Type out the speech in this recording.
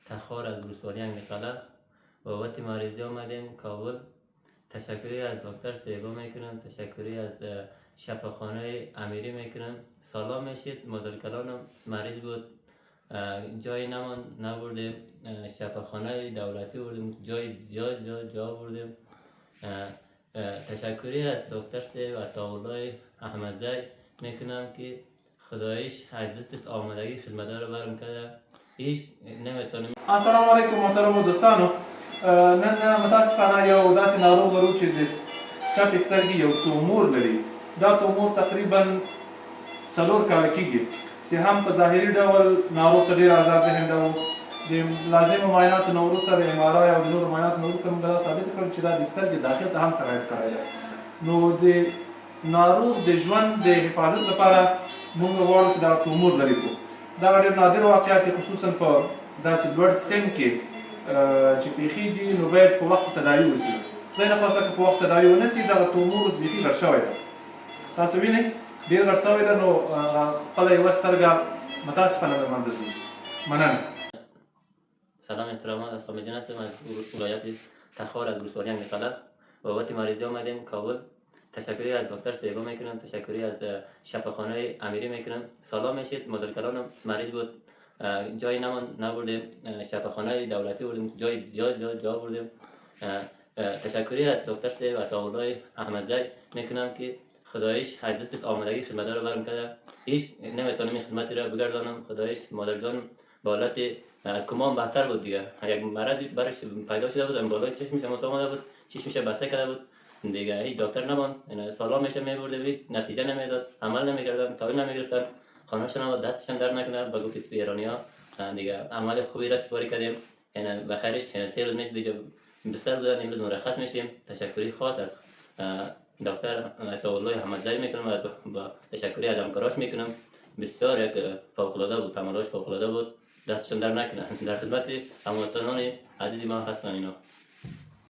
تخار از ولسوالی انگقله بابت مریضی آمدیم کابل. تشکری از دکتر سیبا میکنم، تشکری از شفاخانه امیری میکنم. سلام میشید. مادرکلان مریض بود، جایی نبردیم، شفاخانه دولتی بردیم، جا بردیم. تشکری از دکتر سیب و تاولای احمدزی میکنم که خدایش از دست آمدگی خدمت‌ها رو برم کرده. هیچ نمیتونیم. السلام علیکم محترم دوستانو. نن متاسفانه یو داسې ناروغ لرو چې د چپ سترګې یو تومور لري. دا تومور تقریبا 4 کاله کېږي چې هم په ظاهري ډول ناروغ ته ډېر عذاب دهنده و. د لازمو معایناتو نه وروسته د ام آر آی او د نورو معایناتو نه وروسته موږ دا ثابته کړل چې دا د سترګې داخل ته هم سرایت کړی دی. نو د ناروغ د ژوند د حفاظت لپاره موږ غواړو چې دا تومور لرې کړو. دا ډېر نادر واقعات دي، خصوصا په داسې لوړ سن کې چې پیښیږي، نو باید په وخت تداوي وشي. خدای نخواسته که په وخت تداوي ونه شي دغه تومور اوس بیخي غټ شوی ده. تاسو وینئ ډېر غټ شوی ده. نو خپله یوه سترګه متاسفانه له منځه ځي. مننه. سلام احترامات، اسلام الدین هستم از ولایت تخار از ولسوالی انگقله بابت مریضی آمدیم کابل. تشکری از دکتر سیبا میکنم، تشکری از شفاخانه امیری میکنم. سلام میشید. مادرکلان مریض بود، جایی نبردیم، شفاخانه دولتی بردیم، جا بردیم. تشکری از دکتر سیب و تاولای احمدزی میکنم که خدایش از دست آمدگی خدمت‌ها رو برم کرده. هیچ نمیتونم این خدمتی رو بگردانم. خدایش مادرجانم به حالت از کمان بهتر بود دیگه. یک مرضی برش پیدا شده بود، این بالای چشمش هم آمده بود، چشمش بسته کرده بود دیگه. هیچ دکتر نبود، سلام میشه میبردیم، هیچ نتیجه نمیداد، عمل نمیکردن، تاویل نمیگرفتن. خانه‌شون هم دستشون درد نکنه. به گفت ایرانی‌ها دیگه عمل خوبی را سپاری کردیم. یعنی بخیرش 3 روز میشه دیگه بستر بودن، امروز مرخص میشیم. تشکری خاص از دکتر تاولای احمدزی میکنم و با تشکری از همکاراش میکنم. بسیار یک فوق‌العاده بود، عملش فوق‌العاده بود. دستشون در نکنه. در خدمت هموطنان عزیز ما هستن اینا.